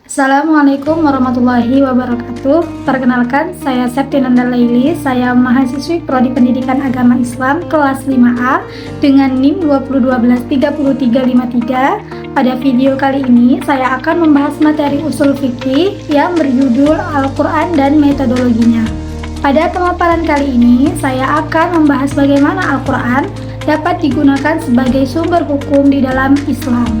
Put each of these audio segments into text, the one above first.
Assalamualaikum warahmatullahi wabarakatuh. Perkenalkan, saya Septinanda Laili. Saya mahasiswi Prodi Pendidikan Agama Islam kelas 5A dengan NIM 2012-3353. Pada video kali ini, saya akan membahas materi usul fikih yang berjudul Al-Quran dan metodologinya. Pada pemaparan kali ini, saya akan membahas bagaimana Al-Quran dapat digunakan sebagai sumber hukum di dalam Islam.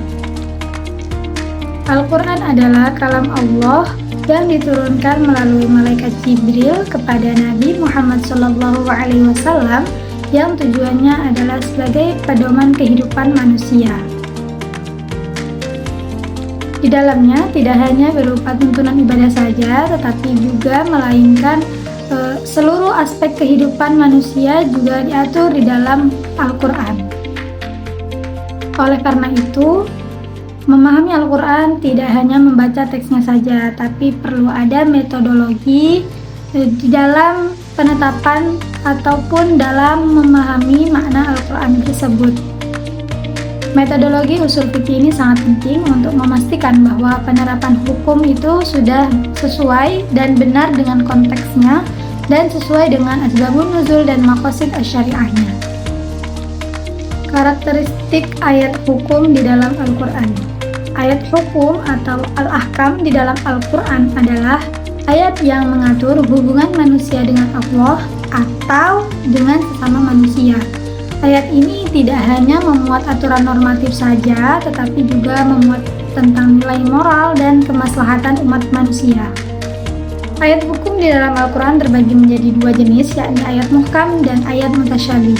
Al-Quran adalah kalam Allah yang diturunkan melalui malaikat Jibril kepada Nabi Muhammad SAW yang tujuannya adalah sebagai pedoman kehidupan manusia. Di dalamnya tidak hanya berupa tuntunan ibadah saja, tetapi juga melainkan seluruh aspek kehidupan manusia juga diatur di dalam Al-Quran. Oleh karena itu, memahami Al-Quran tidak hanya membaca teksnya saja, tapi perlu ada metodologi di dalam penetapan ataupun dalam memahami makna Al-Quran tersebut. Metodologi usul fikih ini sangat penting untuk memastikan bahwa penerapan hukum itu sudah sesuai dan benar dengan konteksnya dan sesuai dengan asbabun nuzul dan maqasid asy-syari'ahnya. Karakteristik ayat hukum di dalam Al-Quran. Ayat hukum atau al-ahkam di dalam Al-Quran adalah ayat yang mengatur hubungan manusia dengan Allah atau dengan sesama manusia. Ayat ini tidak hanya memuat aturan normatif saja, tetapi juga memuat tentang nilai moral dan kemaslahatan umat manusia. Ayat hukum di dalam Al-Quran terbagi menjadi dua jenis, yakni ayat muhkam dan ayat mutasyabih.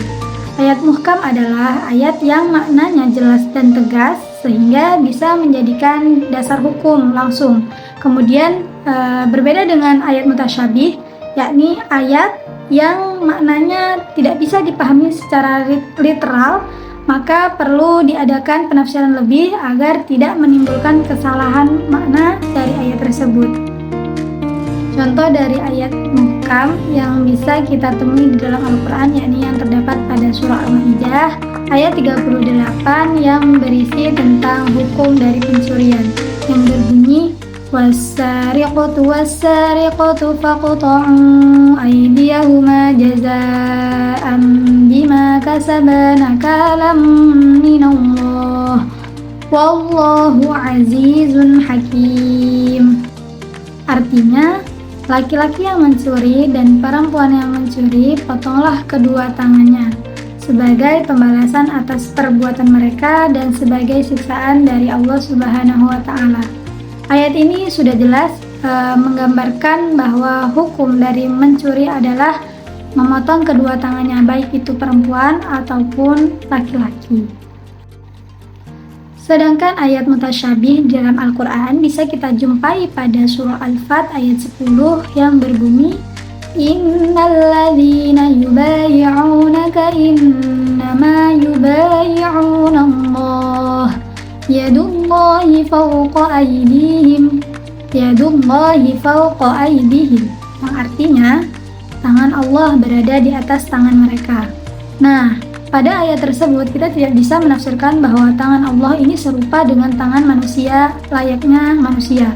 Ayat muhkam adalah ayat yang maknanya jelas dan tegas sehingga bisa menjadikan dasar hukum langsung. Kemudian berbeda dengan ayat mutasyabih, yakni ayat yang maknanya tidak bisa dipahami secara literal, maka perlu diadakan penafsiran lebih agar tidak menimbulkan kesalahan makna dari ayat tersebut. Contoh dari ayat muhkam yang bisa kita temui di dalam Al-Quran yakni yang terdapat pada surah Al-Maidah ayat 38 yang berisi tentang hukum dari pencurian yang berbunyi was-sariqatu faqta'u aydiyahuma jazaa'an bima kasaba nakalam minallah wallahu azizun hakim. Artinya, laki-laki yang mencuri dan perempuan yang mencuri, potonglah kedua tangannya sebagai pembalasan atas perbuatan mereka dan sebagai siksaan dari Allah Subhanahu wa Ta'ala. Ayat ini sudah jelas menggambarkan bahwa hukum dari mencuri adalah memotong kedua tangannya, baik itu perempuan ataupun laki-laki. Sedangkan ayat mutasyabih dalam Al-Quran bisa kita jumpai pada surah Al-Fat ayat 10 yang berbunyi Innal ladzina yubayi'unaka innama yubayi'una Allah yadullahi fawqa aydihim yang artinya tangan Allah berada di atas tangan mereka. Nah, pada ayat tersebut kita tidak bisa menafsirkan bahwa tangan Allah ini serupa dengan tangan manusia layaknya manusia.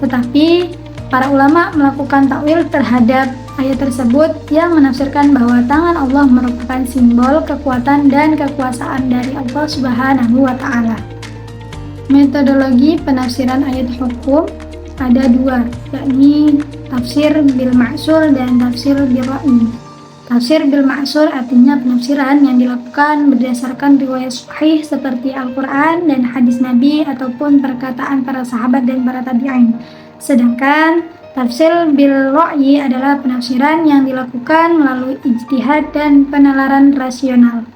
Tetapi para ulama melakukan takwil terhadap ayat tersebut yang menafsirkan bahwa tangan Allah merupakan simbol kekuatan dan kekuasaan dari Allah Subhanahu wa Ta'ala. Metodologi penafsiran ayat hukum ada dua, yakni tafsir bil ma'sur dan tafsir bil ra'yi. Tafsir bil ma'sur artinya penafsiran yang dilakukan berdasarkan riwayat sahih seperti Al-Quran dan hadis Nabi ataupun perkataan para sahabat dan para tabi'in. Sedangkan tafsir bil ra'yi adalah penafsiran yang dilakukan melalui ijtihad dan penalaran rasional.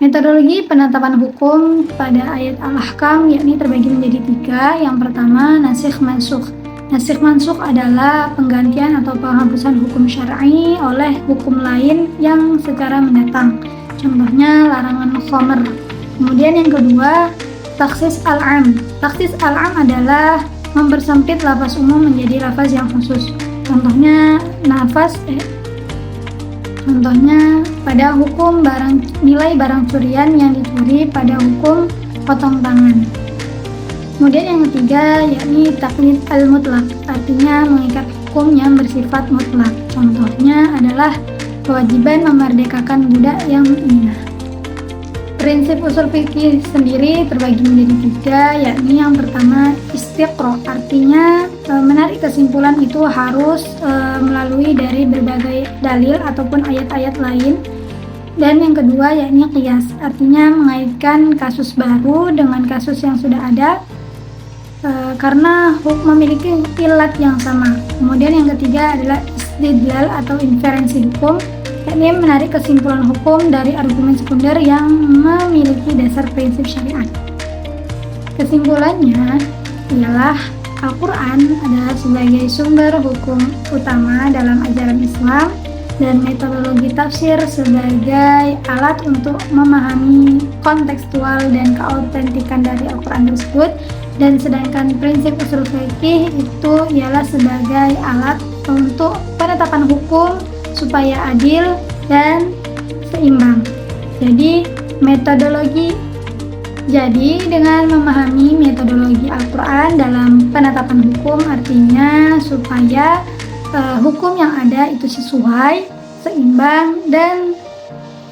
Metodologi penetapan hukum pada ayat Al-Ahkam yakni terbagi menjadi tiga. Yang pertama, nasikh mansukh. Nasikh mansukh adalah penggantian atau penghapusan hukum syar'i oleh hukum lain yang secara mendatang. Contohnya larangan khamr. Kemudian yang kedua, takhsis al-am. Takhsis al-am adalah mempersempit lafaz umum menjadi lafaz yang khusus. Contohnya pada hukum nilai barang curian yang dicuri pada hukum potong tangan. Kemudian yang ketiga yakni taklid al-mutlaq, artinya mengikat hukum yang bersifat mutlak. Contohnya adalah kewajiban memerdekakan budak yang mukminah. Prinsip usul fikih sendiri terbagi menjadi tiga, yakni yang pertama istiqra, artinya menarik kesimpulan itu harus melalui dari berbagai dalil ataupun ayat-ayat lain. Dan yang kedua yakni qiyas, artinya mengaitkan kasus baru dengan kasus yang sudah ada karena memiliki ilat yang sama. Kemudian yang ketiga adalah istidlal atau inferensi hukum, yakni menarik kesimpulan hukum dari argumen sekunder yang memiliki dasar prinsip syariat. Kesimpulannya ialah Al-Quran adalah sebagai sumber hukum utama dalam ajaran Islam dan metodologi tafsir sebagai alat untuk memahami kontekstual dan keautentikan dari Al-Quran tersebut, dan sedangkan prinsip usul fikih itu ialah sebagai alat untuk penetapan hukum supaya adil dan seimbang. Jadi dengan memahami metodologi Al-Quran dalam penetapan hukum, artinya supaya hukum yang ada itu sesuai, seimbang, dan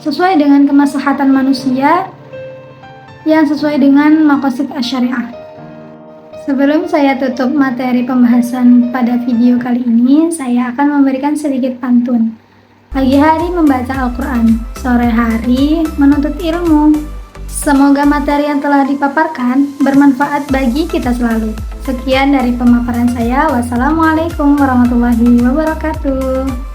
sesuai dengan kemaslahatan manusia yang sesuai dengan maqasid asy-syariah. Sebelum saya tutup materi pembahasan pada video kali ini, saya akan memberikan sedikit pantun. Pagi hari membaca Al-Quran, sore hari menuntut ilmu. Semoga materi yang telah dipaparkan bermanfaat bagi kita selalu. Sekian dari pemaparan saya. Wassalamualaikum warahmatullahi wabarakatuh.